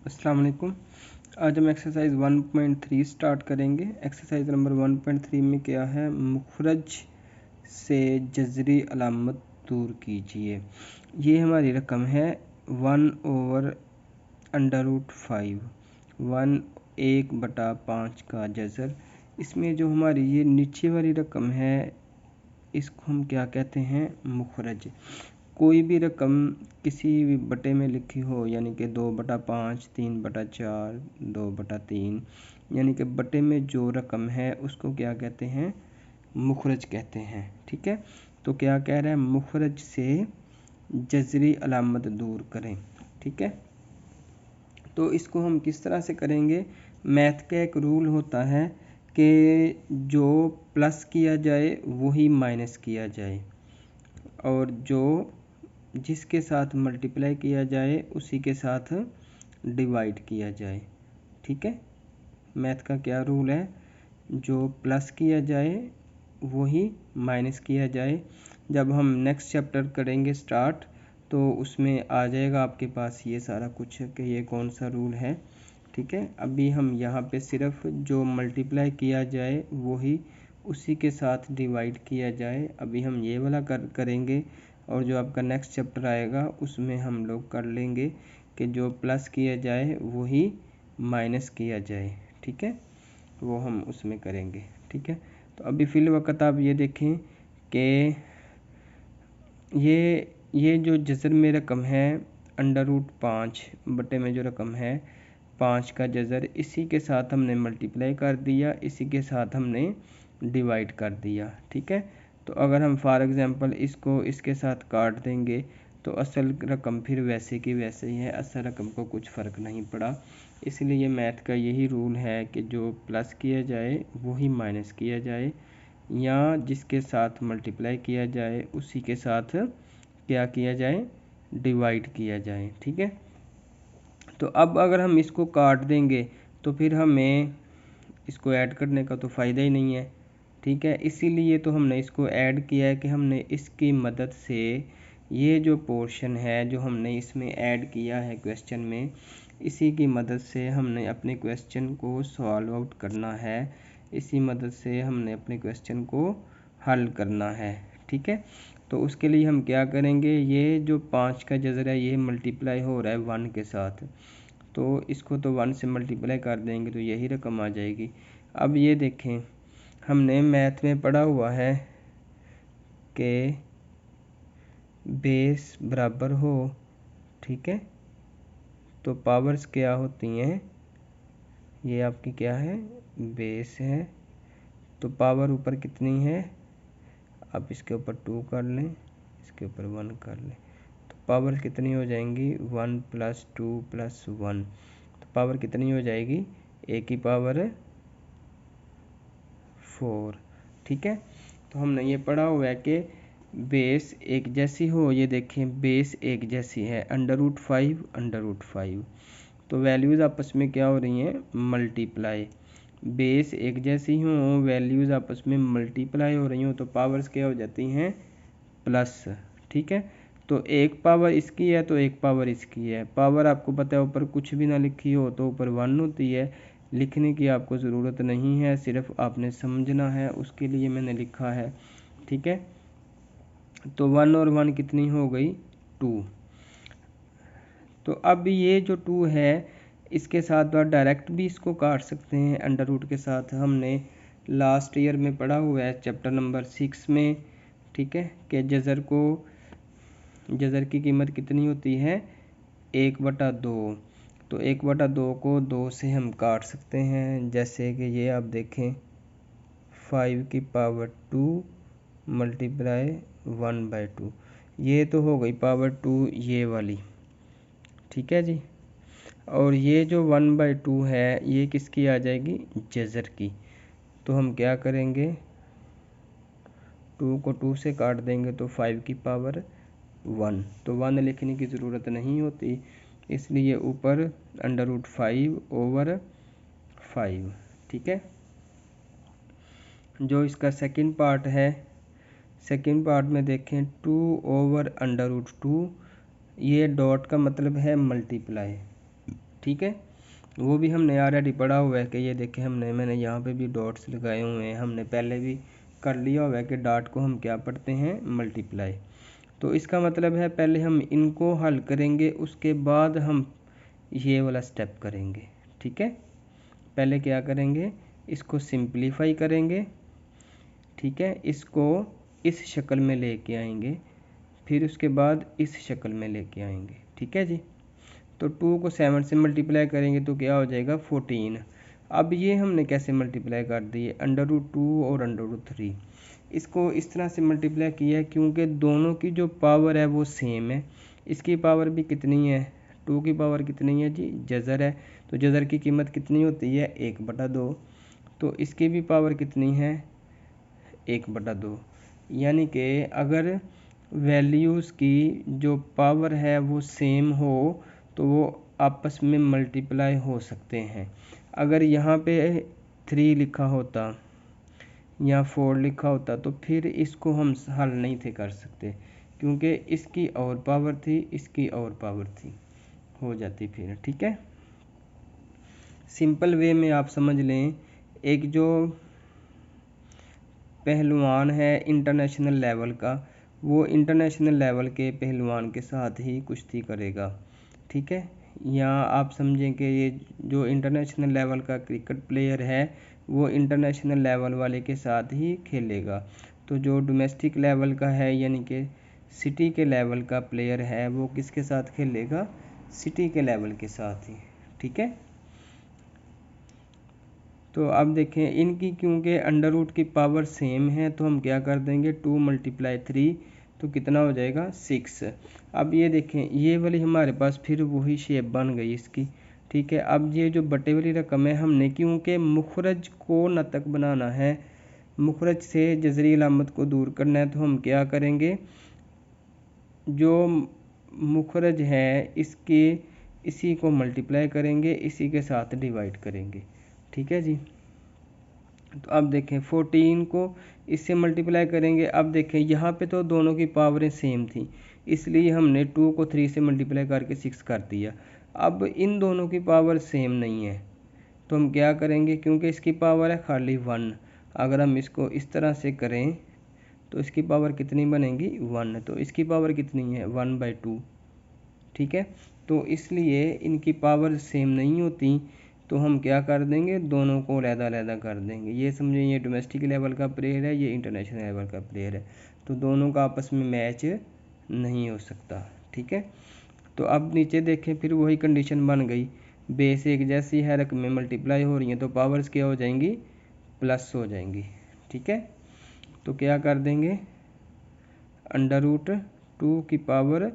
अस्सलाम वालेकुम। आज हम एक्सरसाइज 1.3 स्टार्ट करेंगे। एक्सरसाइज नंबर 1.3 में क्या है, मुखरज से जज़री अलामत दूर कीजिए। ये हमारी रकम है 1/√5, 1/5 का जज़र। इसमें जो हमारी ये नीचे वाली रकम है इसको हम क्या कहते हैं, मुखरज। कोई भी रकम किसी भी बटे में लिखी हो, यानी कि 2/5, 3/4, 2/3, यानी कि बटे में जो रकम है उसको क्या कहते हैं, मुखरज कहते हैं। ठीक है, तो क्या कह रहा है, मुखरज से जज़री अलामत दूर करें। ठीक है, तो इसको हम किस तरह से करेंगे। मैथ का एक रूल होता है कि जो प्लस किया जाए वही माइनस किया जाए, और जो जिसके साथ मल्टीप्लाई किया जाए उसी के साथ डिवाइड किया जाए। ठीक है, मैथ का क्या रूल है, जो प्लस किया जाए वही माइनस किया जाए। जब हम नेक्स्ट चैप्टर करेंगे स्टार्ट, तो उसमें आ जाएगा आपके पास ये सारा कुछ कि ये कौन सा रूल है। ठीक है, अभी हम यहाँ पे सिर्फ जो मल्टीप्लाई किया जाए वही उसी के साथ डिवाइड किया जाए, अभी हम ये वाला करेंगे। और जो आपका नेक्स्ट चैप्टर आएगा उसमें हम लोग कर लेंगे कि जो प्लस किया जाए वही माइनस किया जाए। ठीक है, वो हम उसमें करेंगे। ठीक है, तो अभी फिल वक्त आप ये देखें कि ये जो जज़र में रकम है √5 बटे में जो रकम है 5 का जज़र, इसी के साथ हमने मल्टीप्लाई कर दिया, इसी के साथ हमने डिवाइड कर दिया। ठीक है, तो अगर हम फॉर एग्ज़ाम्पल इसको इसके साथ काट देंगे तो असल रकम फिर वैसे की वैसे ही है, असल रकम को कुछ फ़र्क नहीं पड़ा। इसलिए मैथ का यही रूल है कि जो प्लस किया जाए वही माइनस किया जाए, या जिसके साथ मल्टीप्लाई किया जाए उसी के साथ क्या किया जाए, डिवाइड किया जाए। ठीक है, तो अब अगर हम इसको काट देंगे तो फिर हमें इसको ऐड करने का तो फ़ायदा ही नहीं है। ठीक है, इसीलिए तो हमने इसको ऐड किया है कि हमने इसकी मदद से ये जो पोर्शन है जो हमने इसमें ऐड किया है क्वेश्चन में, इसी की मदद से हमने अपने क्वेश्चन को सॉल्व आउट करना है, इसी मदद से हमने अपने क्वेश्चन को हल करना है। ठीक है, तो उसके लिए हम क्या करेंगे, ये जो 5 का जज़र है ये मल्टीप्लाई हो रहा है 1 के साथ, तो इसको तो 1 से मल्टीप्लाई कर देंगे तो यही रकम आ जाएगी। अब ये देखें, हमने मैथ में पढ़ा हुआ है कि बेस बराबर हो, ठीक है, तो पावर्स क्या होती हैं, ये आपकी क्या है, बेस है, तो पावर ऊपर कितनी है, आप इसके ऊपर 2 कर लें, इसके ऊपर 1 कर लें, तो पावर कितनी हो जाएंगी, 1 + 2 + 1, तो पावर कितनी हो जाएगी, a की पावर 4। ठीक है, तो हमने ये पढ़ा हुआ है कि बेस एक जैसी हो, ये देखें बेस एक जैसी है, √5 √5, तो वैल्यूज़ आपस में क्या हो रही हैं, मल्टीप्लाई। बेस एक जैसी हो, वैल्यूज़ आपस में मल्टीप्लाई हो रही हो, तो पावर्स क्या हो जाती हैं, प्लस। ठीक है, तो एक पावर इसकी है तो एक पावर इसकी है। पावर आपको पता है ऊपर कुछ भी ना लिखी हो तो ऊपर 1 होती है, लिखने की आपको ज़रूरत नहीं है, सिर्फ आपने समझना है, उसके लिए मैंने लिखा है। ठीक है, तो 1 और 1 कितनी हो गई, 2। तो अब ये जो 2 है इसके साथ तो डायरेक्ट भी इसको काट सकते हैं अंडर रूट के साथ। हमने लास्ट ईयर में पढ़ा हुआ है चैप्टर नंबर 6 में, ठीक है, कि जज़र की कीमत कितनी होती है, 1/2। तो 1/2 को 2 से हम काट सकते हैं, जैसे कि ये आप देखें 5 की पावर 2 मल्टीप्लाई 1/2, ये तो हो गई पावर 2 ये वाली। ठीक है जी, और ये जो 1/2 है ये किसकी आ जाएगी, जज़र की। तो हम क्या करेंगे, 2 को 2 से काट देंगे तो 5 की पावर 1, तो 1 लिखने की ज़रूरत नहीं होती, इसलिए ऊपर √5/5। ठीक है, जो इसका सेकंड पार्ट है, सेकंड पार्ट में देखें 2/√2, ये डॉट का मतलब है मल्टीप्लाई। ठीक है, वो भी हमने ऑलरेडी पढ़ा हुआ है कि ये देखें मैंने यहाँ पे भी डॉट्स लगाए हुए हैं, हमने पहले भी कर लिया हुआ है कि डॉट को हम क्या पढ़ते हैं, मल्टीप्लाई। तो इसका मतलब है पहले हम इनको हल करेंगे, उसके बाद हम ये वाला स्टेप करेंगे। ठीक है, पहले क्या करेंगे, इसको सिंप्लीफाई करेंगे, ठीक है, इसको इस शक्ल में लेके आएंगे, फिर उसके बाद इस शक्ल में लेके आएंगे। ठीक है जी, तो 2 को 7 से मल्टीप्लाई करेंगे तो क्या हो जाएगा, 14। अब ये हमने कैसे मल्टीप्लाई कर दिए, √2 और √3। इसको इस तरह से मल्टीप्लाई किया है क्योंकि दोनों की जो पावर है वो सेम है। इसकी पावर भी कितनी है, 2 की पावर कितनी है जी, जज़र है, तो जज़र की कीमत कितनी होती है, 1/2। तो इसकी भी पावर कितनी है, 1/2। यानी कि अगर वैल्यूज़ की जो पावर है वो सेम हो तो वो आपस में मल्टीप्लाई हो सकते हैं। अगर यहाँ पे 3 लिखा होता या 4 लिखा होता तो फिर इसको हम हल नहीं थे कर सकते, क्योंकि इसकी और पावर थी, इसकी और पावर थी, हो जाती फिर। ठीक है, सिंपल वे में आप समझ लें, एक जो पहलवान है इंटरनेशनल लेवल का, वो इंटरनेशनल लेवल के पहलवान के साथ ही कुश्ती करेगा। ठीक है, या आप समझें कि ये जो इंटरनेशनल लेवल का क्रिकेट प्लेयर है वो इंटरनेशनल लेवल वाले के साथ ही खेलेगा। तो जो डोमेस्टिक लेवल का है यानी कि सिटी के लेवल का प्लेयर है वो किसके साथ खेलेगा, सिटी के लेवल के साथ ही। ठीक है, तो अब देखें इनकी क्योंकि अंडर रूट की पावर सेम है तो हम क्या कर देंगे, 2 × 3 तो कितना हो जाएगा, 6। अब ये देखें ये वाली हमारे पास फिर वही शेप बन गई इसकी। ठीक है, अब ये जो बटे वाली रकम है हमने क्योंकि मुखरज को नतक बनाना है, मुखरज से जजरी अलामत को दूर करना है, तो हम क्या करेंगे, जो मुखरज है इसके इसी को मल्टीप्लाई करेंगे, इसी के साथ डिवाइड करेंगे। ठीक है जी, तो अब देखें 14 को इससे मल्टीप्लाई करेंगे। अब देखें यहाँ पे तो दोनों की पावरें सेम थी, इसलिए हमने 2 को 3 से मल्टीप्लाई करके 6 कर दिया। अब इन दोनों की पावर सेम नहीं है तो हम क्या करेंगे, क्योंकि इसकी पावर है खाली 1, अगर हम इसको इस तरह से करें तो इसकी पावर कितनी बनेगी, 1, तो इसकी पावर कितनी है, 1/2। ठीक है, तो इसलिए इनकी पावर सेम नहीं होती तो हम क्या कर देंगे, दोनों को अलग-अलग कर देंगे। ये समझिए ये डोमेस्टिक लेवल का प्लेयर है, ये इंटरनेशनल लेवल का प्लेयर है, तो दोनों का आपस में मैच नहीं हो सकता। ठीक है, तो अब नीचे देखें फिर वही कंडीशन बन गई, बेस एक जैसी है, रकमें मल्टीप्लाई हो रही हैं तो पावर्स क्या हो जाएंगी, प्लस हो जाएंगी। ठीक है, तो क्या कर देंगे, √2 की पावर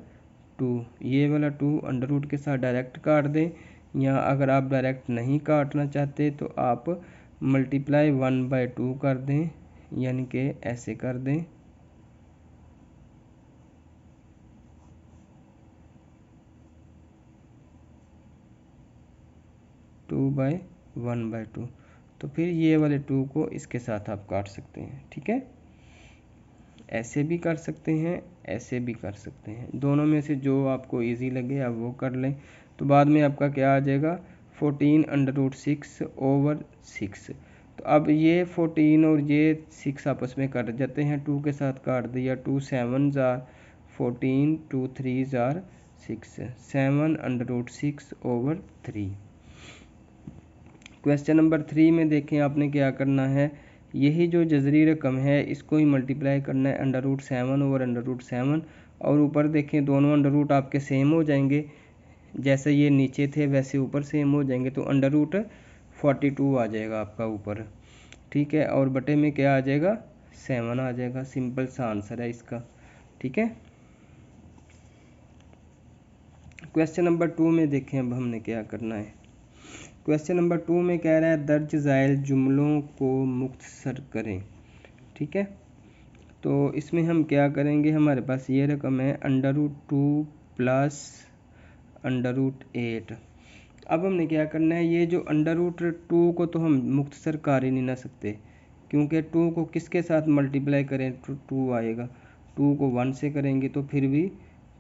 2, ये वाला 2 अंडर रूट के साथ डायरेक्ट काट दें, या अगर आप डायरेक्ट नहीं काटना चाहते तो आप मल्टीप्लाई 1/2 कर दें, यानी कि ऐसे कर दें, टू बाई 1/2, तो फिर ये वाले 2 को इसके साथ आप काट सकते हैं। ठीक है, ऐसे भी कर सकते हैं, ऐसे भी कर सकते हैं, दोनों में से जो आपको इजी लगे आप वो कर लें। तो बाद में आपका क्या आ जाएगा, 14 √6/6। तो अब ये 14 और ये 6 आपस में कट जाते हैं, 2 के साथ काट दिया, 2 7 जार 14, 2 3 जार 6, 7 √6/3। क्वेश्चन नंबर 3 में देखें आपने क्या करना है, यही जो जजरी रकम है इसको ही मल्टीप्लाई करना है, √7 ओवर √7, और ऊपर देखें दोनों अंडर रूट आपके सेम हो जाएंगे, जैसे ये नीचे थे वैसे ऊपर सेम हो जाएंगे, तो √42 आ जाएगा आपका ऊपर। ठीक है, और बटे में क्या आ जाएगा, 7 आ जाएगा। सिंपल सा आंसर है इसका। ठीक है, क्वेश्चन नंबर 2 में देखें अब हमने क्या करना है। क्वेश्चन नंबर 2 में कह रहा है दर्ज ज़ाइल जुमलों को मुख्तसर करें। ठीक है, तो इसमें हम क्या करेंगे, हमारे पास ये रकम है √2 प्लस √8। अब हमने क्या करना है, ये जो √2 को तो हम मुख्तसर कर ही नहीं ना सकते, क्योंकि 2 को किसके साथ मल्टीप्लाई करें तो 2 आएगा, 2 को 1 से करेंगे तो फिर भी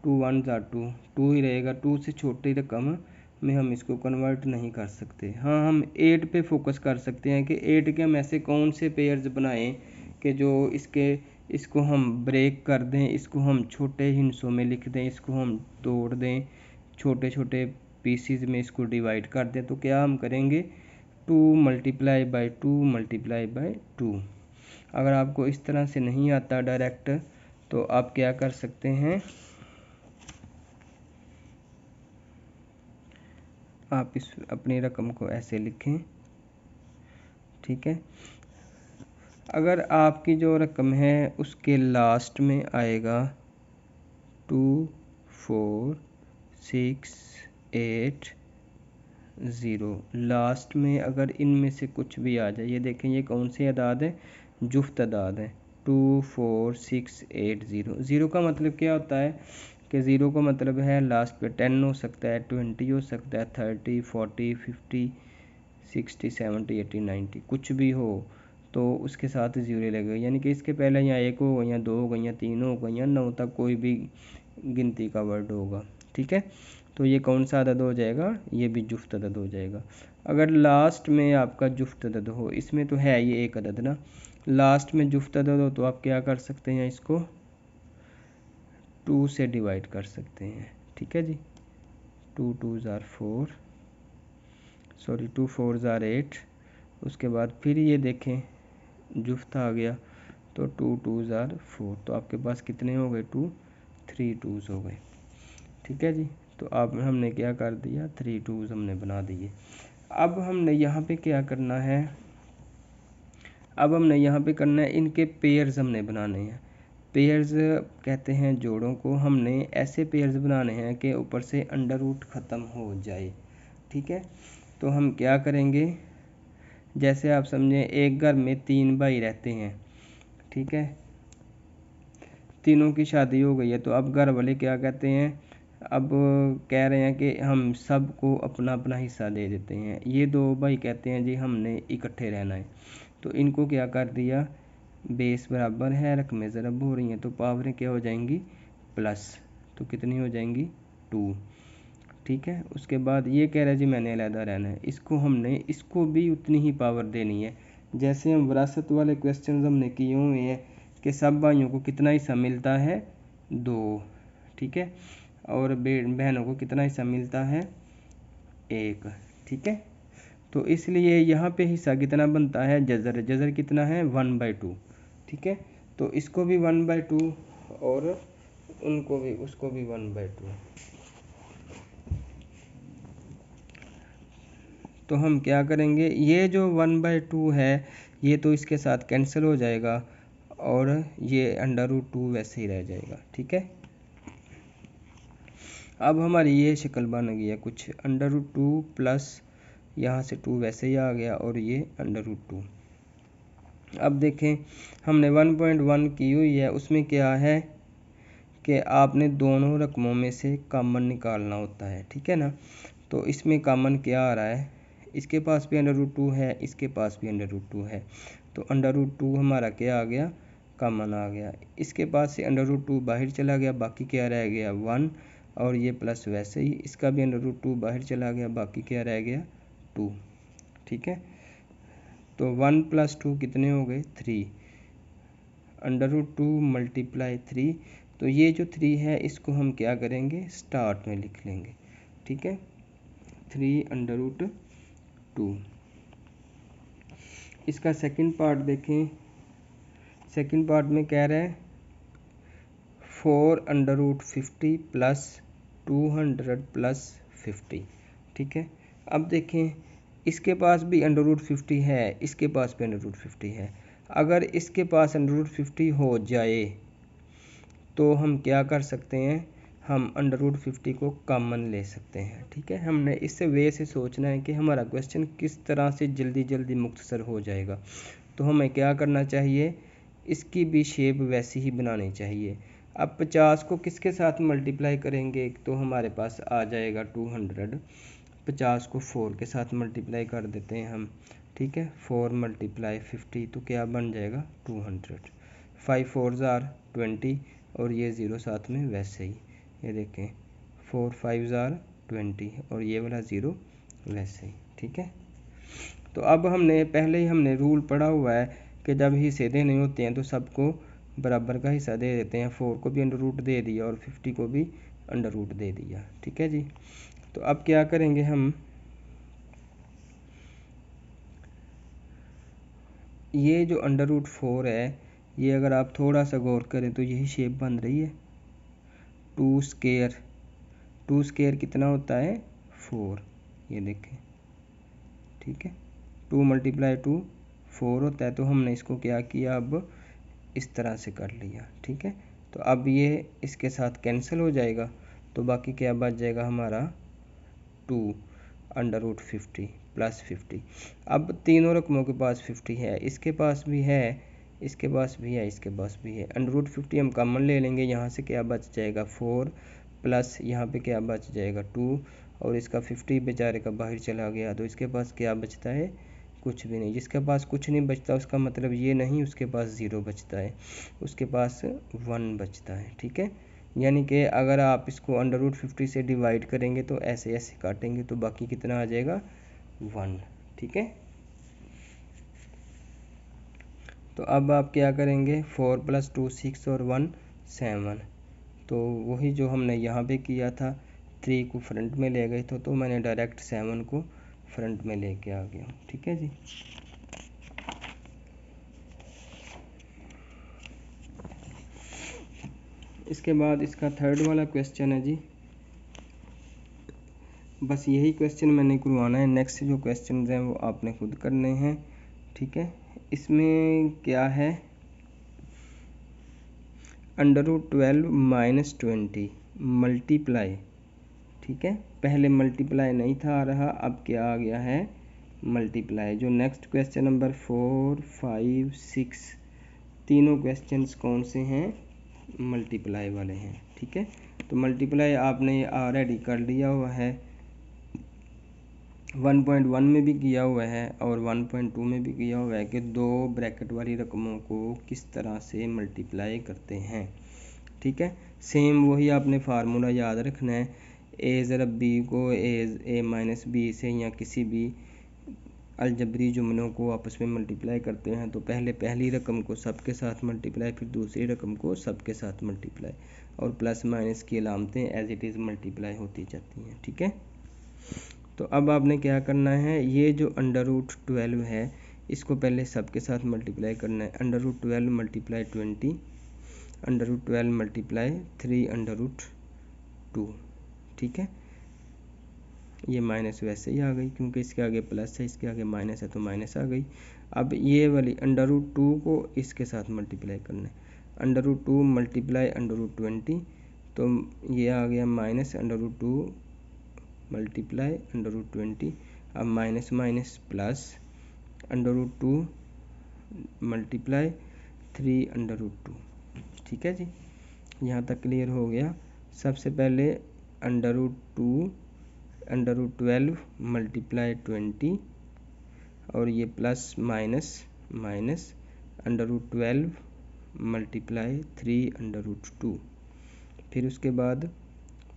2 1 जार 2 ही रहेगा, 2 से छोटी रकम में हम इसको कन्वर्ट नहीं कर सकते। हाँ, हम 8 पे फोकस कर सकते हैं कि 8 के हम ऐसे कौन से पेयर्स बनाएं कि जो इसको हम ब्रेक कर दें, इसको हम छोटे हिस्सों में लिख दें, इसको हम तोड़ दें, छोटे छोटे पीसीज में इसको डिवाइड कर दें। तो क्या हम करेंगे, 2 मल्टीप्लाई बाई 2 मल्टीप्लाई बाई 2। अगर आपको इस तरह से नहीं आता डायरेक्ट तो आप क्या कर सकते हैं, आप इस अपनी रकम को ऐसे लिखें, ठीक है। अगर आपकी जो रकम है उसके लास्ट में आएगा 2 4 6 8 0, लास्ट में अगर इनमें से कुछ भी आ जाए, ये देखें ये कौन सी अदाद है, जुफ्त अदाद है, 2 4 6 8 0। 0 का मतलब क्या होता है कि 0 का मतलब है लास्ट पे 10 हो सकता है, 20 हो सकता है, 30 40 50 60 70 80 90 कुछ भी हो तो उसके साथ 0 लगेगा। यानी कि इसके पहले यहाँ 1 होगा, यहाँ 2 होगा, यहाँ 3 होगा, यहाँ 9 तक कोई भी गिनती का वर्ड होगा, ठीक है। तो ये कौन सा अदद हो जाएगा, ये भी जुफ्त अदद हो जाएगा। अगर लास्ट में आपका जुफ्त अदद हो, इसमें तो है ये एक अदद ना, लास्ट में जुफ्त अदद हो तो आप क्या कर सकते हैं, इसको 2 से डिवाइड कर सकते हैं, ठीक है जी। 2 2s are 4, sorry 2 4s are 8। उसके बाद फिर ये देखें जुफ्त आ गया तो 2 2s are 4, तो आपके पास कितने हो गए, 3 2s हो गए, ठीक है जी। तो अब हमने क्या कर दिया, 3 2s हमने बना दिए। अब हमने यहाँ पे क्या करना है, अब हमने यहाँ पे करना है इनके पेयर्स हमने बनाने हैं। पेयर्स कहते हैं जोड़ों को, हमने ऐसे पेयर्स बनाने हैं कि ऊपर से अंडर रूट ख़त्म हो जाए, ठीक है। तो हम क्या करेंगे, जैसे आप समझें एक घर में 3 भाई रहते हैं, ठीक है, तीनों की शादी हो गई है, तो अब घर वाले क्या कहते हैं, अब कह रहे हैं कि हम सबको अपना अपना हिस्सा दे देते हैं। ये 2 भाई कहते हैं जी हमने इकट्ठे रहना है, तो इनको क्या कर दिया, बेस बराबर है, रकमें ज़रब हो रही हैं तो पावरें क्या हो जाएंगी, प्लस, तो कितनी हो जाएंगी, 2, ठीक है। उसके बाद ये कह रहा है जी मैंने अलहदा रहना है, इसको भी उतनी ही पावर देनी है जैसे हम विरासत वाले क्वेश्चन हमने किए हुए हैं कि सब भाइयों को कितना हिस्सा मिलता है, 2, ठीक है, और बहनों को कितना हिस्सा मिलता है, 1, ठीक है। तो इसलिए यहाँ पे हिस्सा कितना बनता है, जज़र कितना है, 1/2, ठीक है। तो इसको भी 1/2 और उनको भी, उसको भी 1/2। तो हम क्या करेंगे, ये जो 1/2 है ये तो इसके साथ कैंसिल हो जाएगा और ये अंडर रूट 2 वैसे ही रह जाएगा, ठीक है। अब हमारी ये शक्ल बन गई है कुछ, अंडर रूट 2 प्लस यहाँ से 2 वैसे ही आ गया और ये अंडर रूट 2। अब देखें हमने 1.1 की हुई है, उसमें क्या है कि आपने दोनों रकमों में से कॉमन निकालना होता है, ठीक है ना। तो इसमें कॉमन क्या आ रहा है, इसके पास भी अंडर रूट 2 है, इसके पास भी अंडर रूट 2 है, तो अंडर रूट 2 हमारा क्या आ गया, कॉमन आ गया। इसके पास से अंडर रूट 2 बाहर चला गया, बाकी क्या रह गया, 1, और ये प्लस वैसे ही इसका भी अंडर रूट 2 बाहर चला गया, बाकी क्या रह गया, 2, ठीक है। तो 1 + 2 कितने हो गए, 3, अंडर रूट 2 मल्टीप्लाई 3। तो ये जो 3 है इसको हम क्या करेंगे, स्टार्ट में लिख लेंगे, ठीक है, 3 अंडर रूट 2। इसका सेकंड पार्ट देखें, सेकंड पार्ट में कह रहा है 4 अंडर रूट 50 प्लस 200 प्लस 50, ठीक है। अब देखें इसके पास भी अंडर रूट 50 है, इसके पास भी अंडर रूट 50 है। अगर इसके पास अंडर रूट 50 हो जाए तो हम क्या कर सकते हैं, हम अंडर रूट 50 को कॉमन ले सकते हैं, ठीक है। हमने इस वे से सोचना है कि हमारा क्वेश्चन किस तरह से जल्दी जल्दी मुख्तसर हो जाएगा। तो हमें क्या करना चाहिए, इसकी भी शेप वैसी ही बनानी चाहिए। अब 50 को किसके साथ मल्टीप्लाई करेंगे, तो हमारे पास आ जाएगा 200, 50 को 4 के साथ मल्टीप्लाई कर देते हैं हम, ठीक है, 4 × 50 तो क्या बन जाएगा, 200, 5 4s are 20 और ये 0 साथ में वैसे ही, ये देखें 4 5s are 20 और ये वाला 0 वैसे ही। ठीक है, तो अब हमने पहले ही हमने रूल पढ़ा हुआ है कि जब हिस्से देने होते हैं तो सबको बराबर का हिस्सा दे देते हैं। 4 को भी अंडर रूट दे दिया और 50 को भी अंडर रूट दे दिया। ठीक है जी, तो अब क्या करेंगे हम, ये जो अंडर रूट 4 है, ये अगर आप थोड़ा सा गौर करें तो यही शेप बन रही है। 2 स्क्वायर कितना होता है 4, ये देखें। ठीक है, 2 × 2 4 होता है। तो हमने इसको क्या किया, अब इस तरह से कर लिया। ठीक है, तो अब ये इसके साथ कैंसिल हो जाएगा, तो बाकी क्या बच जाएगा हमारा 2 अंडर रूट 50 प्लस 50। अब तीनों रकमों के पास 50 है, इसके पास भी है, इसके पास भी है, इसके पास भी है। अंडर रूट 50 हम कॉमन ले लेंगे, यहाँ से क्या बच जाएगा 4 प्लस यहाँ पे क्या बच जाएगा 2 और इसका 50 बेचारे का बाहर चला गया, तो इसके पास क्या बचता है, कुछ भी नहीं। जिसके पास कुछ नहीं बचता उसका मतलब ये नहीं उसके पास 0 बचता है, उसके पास 1 बचता है। ठीक है, यानी कि अगर आप इसको अंडर रूट 50 से डिवाइड करेंगे तो ऐसे ऐसे काटेंगे तो बाकी कितना आ जाएगा 1। ठीक है, तो अब आप क्या करेंगे, 4 + 2 6 और 1 7, तो वही जो हमने यहाँ पे किया था, 3 को फ्रंट में ले गए थे, तो मैंने डायरेक्ट 7 को फ्रंट में लेके आ गया। ठीक है जी, इसके बाद इसका थर्ड वाला क्वेश्चन है जी। बस यही क्वेश्चन मैंने करवाना है, नेक्स्ट जो क्वेश्चन हैं वो आपने खुद करने हैं। ठीक है, इसमें क्या है, अंडर रूट 12 - 20 मल्टीप्लाई। ठीक है, पहले मल्टीप्लाई नहीं था आ रहा, अब क्या आ गया है मल्टीप्लाई। जो नेक्स्ट क्वेश्चन नंबर 4 5 6 तीनों क्वेश्चंस कौन से हैं, मल्टीप्लाई वाले हैं। ठीक है, तो मल्टीप्लाई आपने ऑलरेडी कर लिया हुआ है, 1.1 में भी किया हुआ है और 1.2 में भी किया हुआ है कि दो ब्रैकेट वाली रकमों को किस तरह से मल्टीप्लाई करते हैं। ठीक है, सेम वही आपने फार्मूला याद रखना है, ए ज़रब बी को ए - बी से या किसी भी अलजबरी जुमलों को आपस में मल्टीप्लाई करते हैं तो पहले पहली रकम को सबके साथ मल्टीप्लाई, फिर दूसरी रकम को सबके साथ मल्टीप्लाई, और प्लस माइनस की अलामतें एज इट इज़ मल्टीप्लाई होती जाती हैं। ठीक है, तो अब आपने क्या करना है, ये जो अंडर रूट 12 है इसको पहले सबके साथ मल्टीप्लाई करना है। Under root 12 × 20, under root 12 × 3 under root 2। ठीक है, ये माइनस वैसे ही आ गई क्योंकि इसके आगे प्लस है, इसके आगे माइनस है तो माइनस आ गई। अब ये वाली अंडर रूट 2 को इसके साथ मल्टीप्लाई करना है, अंडर रूट 2 × अंडर रूट 20, तो ये आ गया minus under root 2 × under root 20। अब minus minus plus under root 2 × 3 under root 2। ठीक है जी, यहाँ तक क्लियर हो गया। सबसे पहले अंडर रूट 2 अंडर रूट 12 × 20 और ये plus minus minus under root 12 × 3 under root 2, फिर उसके बाद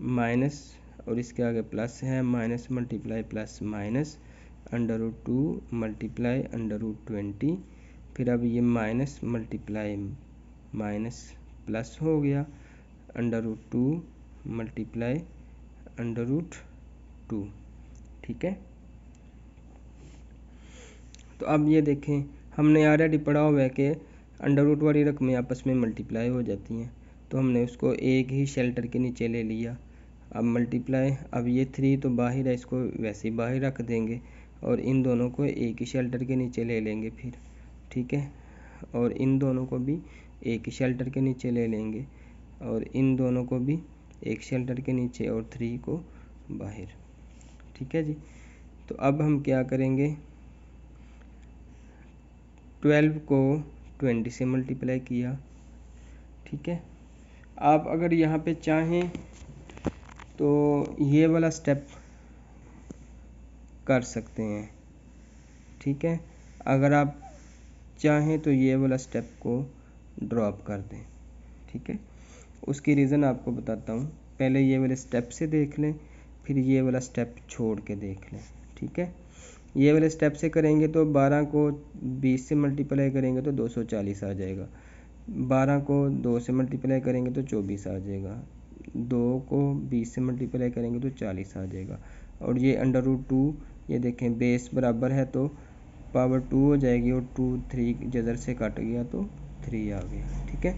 माइनस और इसके आगे प्लस है, minus multiply plus minus under root 2 × under root 20, फिर अब ये माइनस मल्टीप्लाई माइनस प्लस हो गया अंडर रूट 2 × अंडर रूट 2। ठीक है, तो अब ये देखें हमने ऑलरेडी पढ़ा हुआ है कि अंडर रूट वाली रकमें आपस में मल्टीप्लाई हो जाती हैं, तो हमने उसको एक ही शेल्टर के नीचे ले लिया। अब मल्टीप्लाई, अब ये 3 तो बाहर है, इसको वैसे ही बाहर रख देंगे और इन दोनों को एक ही शेल्टर के नीचे ले लेंगे फिर। ठीक है, और इन दोनों को भी एक ही शेल्टर के नीचे ले लेंगे और इन दोनों को भी एक शेल्टर के नीचे और 3 को बाहर। ठीक है जी, तो अब हम क्या करेंगे, 12 को 20 से मल्टीप्लाई किया। ठीक है, आप अगर यहाँ पे चाहें तो ये वाला स्टेप कर सकते हैं। ठीक है, अगर आप चाहें तो ये वाला स्टेप को ड्रॉप कर दें। ठीक है, उसकी रीज़न आपको बताता हूँ, पहले ये वाले स्टेप से देख लें, फिर ये वाला स्टेप छोड़ के देख लें। ठीक है, ये वाले स्टेप से करेंगे तो 12 को 20 से मल्टीप्लाई करेंगे तो 240 आ जाएगा, 12 को 2 से मल्टीप्लाई करेंगे तो 24 आ जाएगा, 2 को 20 से मल्टीप्लाई करेंगे तो 40 आ जाएगा, और ये √2, ये देखें बेस बराबर है तो पावर 2 हो जाएगी, और 2 3 जदर से कट गया तो 3 आ गया। ठीक है,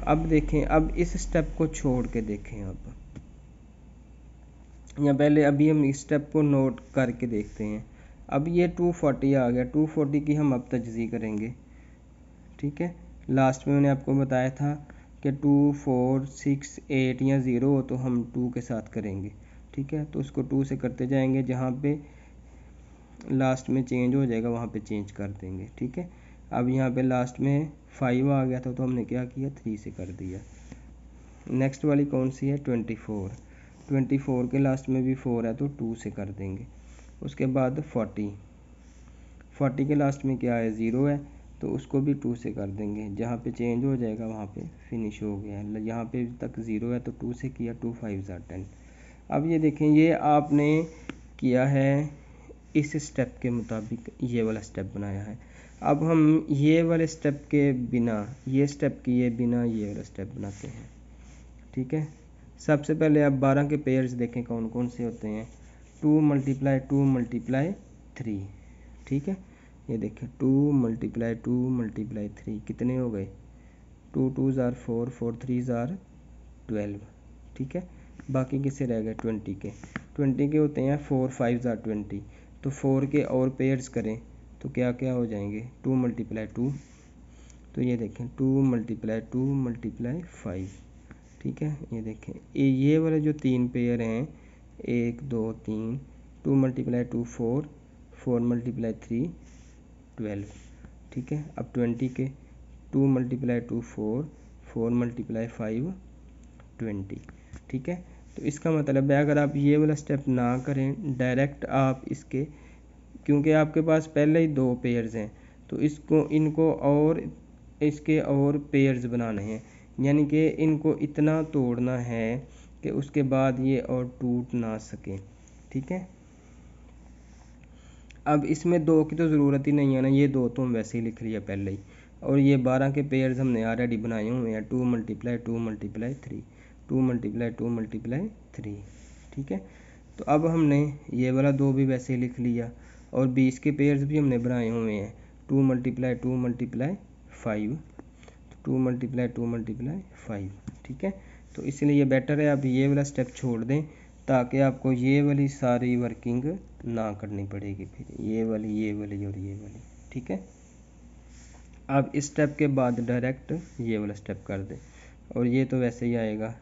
अब देखें, अब इस स्टेप को छोड़ के देखें, अब या पहले अभी हम इस स्टेप को नोट करके देखते हैं। अब ये 240 आ गया, 240 की हम अब तजज़ी करेंगे। ठीक है, लास्ट में मैंने आपको बताया था कि 2 4 6 8 या 0 हो तो हम 2 के साथ करेंगे। ठीक है, तो उसको 2 से करते जाएंगे, जहाँ पे लास्ट में चेंज हो जाएगा वहाँ पे चेंज कर देंगे। ठीक है, अब यहाँ पे लास्ट में 5 आ गया था तो हमने क्या किया, 3 से कर दिया। नेक्स्ट वाली कौन सी है, 24, 24 के लास्ट में भी 4 है तो 2 से कर देंगे। उसके बाद 40, 40 के लास्ट में क्या है, 0 है तो उसको भी 2 से कर देंगे, जहाँ पे चेंज हो जाएगा वहाँ पे फिनिश हो गया। यहाँ पे तक 0 है तो 2 से किया, 2 5 10। अब ये देखें, ये आपने किया है इस स्टेप के मुताबिक, ये वाला स्टेप बनाया है। अब हम ये वाले स्टेप के बिना, ये स्टेप किए बिना ये वाला स्टेप बनाते हैं। ठीक है, सबसे पहले आप 12 के पेयर्स देखें कौन कौन से होते हैं, 2 × 2 × 3। ठीक है, ये देखें 2 × 2 × 3 कितने हो गए, 2 2s are 4, 4 3s are 12। ठीक है, बाकी किससे रह गए, 20 के, 20 के होते हैं 4 5s are 20, तो 4 के और पेयर्स करें तो क्या क्या हो जाएंगे, 2 × 2, तो ये देखें 2 × 2 × 5। ठीक है, ये देखें ये वाले जो 3 पेयर हैं, 1 2 3, 2 × 2 4, 4 × 3 12। ठीक है, अब 20 के 2 × 2 4, 4 × 5 20। ठीक है, तो इसका मतलब है अगर आप ये वाला स्टेप ना करें, डायरेक्ट आप इसके, क्योंकि आपके पास पहले ही 2 पेयर्स हैं तो इनको और इसके और पेयर्स बनाने हैं, यानी कि इनको इतना तोड़ना है कि उसके बाद ये और टूट ना सके। ठीक है, अब इसमें 2 की तो ज़रूरत ही नहीं है ना, ये 2 तो हम वैसे ही लिख लिया पहले ही, और ये 12 के पेयर्स हमने ऑलरेडी बनाए हुए हैं, 2 × 2 × 3, 2 × 2 × 3। ठीक है, तो अब हमने ये वाला 2 भी वैसे ही लिख लिया, और 20 के पेयर्स भी हमने बनाए हुए हैं, 2 × 2 × 5, 2 × 2 × 5। ठीक है, तो इसलिए ये बेटर है आप ये वाला स्टेप छोड़ दें, ताकि आपको ये वाली सारी वर्किंग ना करनी पड़ेगी, फिर ये वाली और ये वाली। ठीक है, अब इस स्टेप के बाद डायरेक्ट ये वाला स्टेप कर दें, और ये तो वैसे ही आएगा,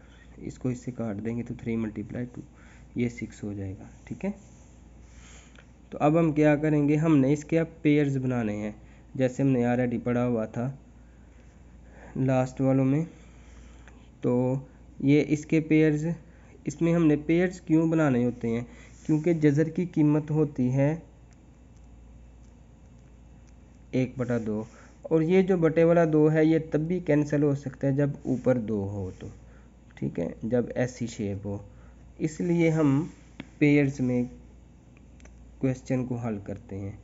इसको इससे काट देंगे तो 3 × 2, ये 6 हो जाएगा। ठीक है, तो अब हम क्या करेंगे, हमने इसके अब पेयर्स बनाने हैं, जैसे हमने ऑलरेडी पढ़ा हुआ था लास्ट वालों में। तो ये इसके पेयर्स, इसमें हमने पेयर्स क्यों बनाने होते हैं, क्योंकि जज़र की कीमत होती है 1/2, और ये जो बटे वाला 2 है ये तब भी कैंसिल हो सकता है जब ऊपर 2 हो तो। ठीक है, जब ऐसी शेप हो, इसलिए हम पेयर्स में क्वेश्चन को हल करते हैं,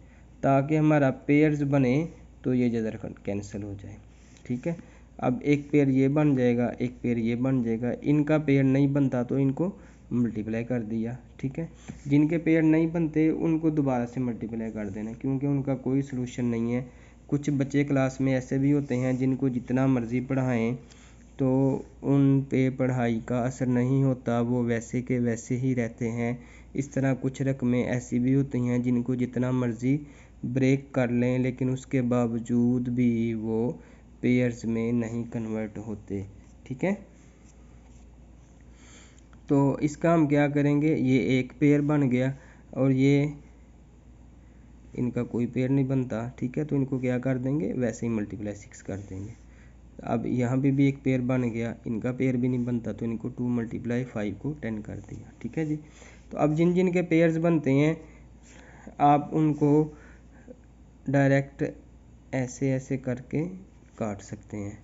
ताकि हमारा पेयर्स बने तो ये जज़र कैंसिल हो जाए। ठीक है, अब एक पेयर ये बन जाएगा, एक पेयर ये बन जाएगा, इनका पेयर नहीं बनता तो इनको मल्टीप्लाई कर दिया। ठीक है, जिनके पेयर नहीं बनते उनको दोबारा से मल्टीप्लाई कर देना, क्योंकि उनका कोई सलूशन नहीं है। कुछ बच्चे क्लास में ऐसे भी होते हैं जिनको जितना मर्ज़ी पढ़ाएं तो उन पे पढ़ाई का असर नहीं होता, वो वैसे के वैसे ही रहते हैं। इस तरह कुछ रकमें ऐसी भी होती हैं जिनको जितना मर्ज़ी ब्रेक कर लें लेकिन उसके बावजूद भी वो पेयर्स में नहीं कन्वर्ट होते। ठीक है, तो इसका हम क्या करेंगे, ये एक पेयर बन गया और ये इनका कोई पेयर नहीं बनता। ठीक है, तो इनको क्या कर देंगे, वैसे ही मल्टीप्लाई 6 कर देंगे। अब यहाँ पे भी एक पेयर बन गया, इनका पेयर भी नहीं बनता तो इनको 2 × 5 को 10 कर दिया। ठीक है जी, तो अब जिन जिन के पेयर्स बनते हैं आप उनको डायरेक्ट ऐसे ऐसे करके काट सकते हैं,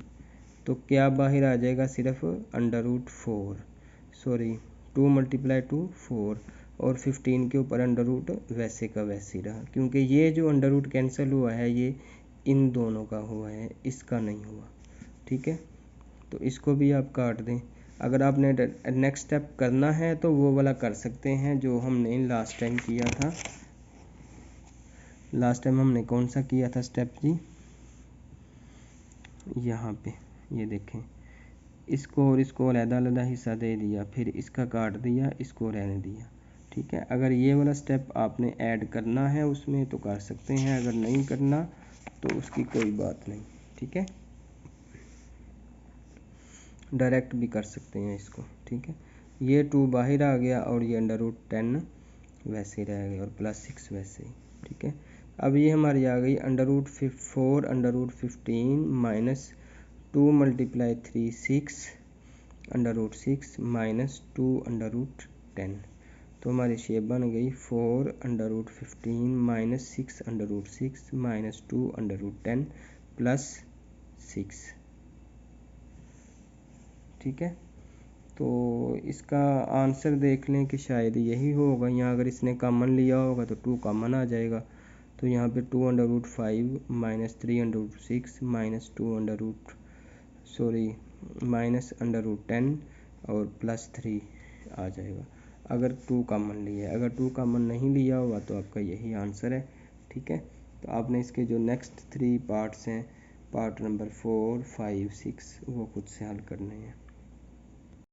तो क्या बाहर आ जाएगा, सिर्फ √4 सॉरी 2 मल्टीप्लाई 2 4 और 15 के ऊपर अंडर रूट वैसे का वैसे ही रहा, क्योंकि ये जो अंडर रूट कैंसिल हुआ है ये इन दोनों का हुआ है, इसका नहीं हुआ। ठीक है, तो इसको भी आप काट दें। अगर आपने नेक्स्ट स्टेप करना है तो वो वाला कर सकते हैं जो हमने लास्ट टाइम किया था। लास्ट टाइम हमने कौन सा किया था स्टेप जी, यहाँ पे ये देखें, इसको और इसको अलग-अलग हिस्सा दे दिया, फिर इसका काट दिया, इसको रहने दिया। ठीक है, अगर ये वाला स्टेप आपने ऐड करना है उसमें तो कर सकते हैं, अगर नहीं करना तो उसकी कोई बात नहीं। ठीक है, डायरेक्ट भी कर सकते हैं इसको। ठीक है, ये 2 बाहर आ गया और ये अंडर रूट 10 वैसे रह गया और प्लस 6 वैसे ही। ठीक है, अब ये हमारी आ गई under root 4 under root 15 minus 2 multiply 3 6 under root 6 minus 2 under root 10। तो हमारी शेप बन गई 4 under root 15 minus 6 under root 6 minus 2 under root 10 plus 6। ठीक है, तो इसका आंसर देख लें कि शायद यही होगा। यहाँ अगर इसने कॉमन लिया होगा तो 2 कॉमन आ जाएगा, तो यहाँ पे 2 under root 5 minus 3 under root 6 minus 2 under root minus under root 10 और प्लस 3 आ जाएगा अगर 2 कॉमन लिया है। अगर 2 कॉमन नहीं लिया होगा तो आपका यही आंसर है। ठीक है, तो आपने इसके जो नेक्स्ट 3 पार्ट्स हैं, पार्ट नंबर 4 5 6, वो खुद से हल करने हैं।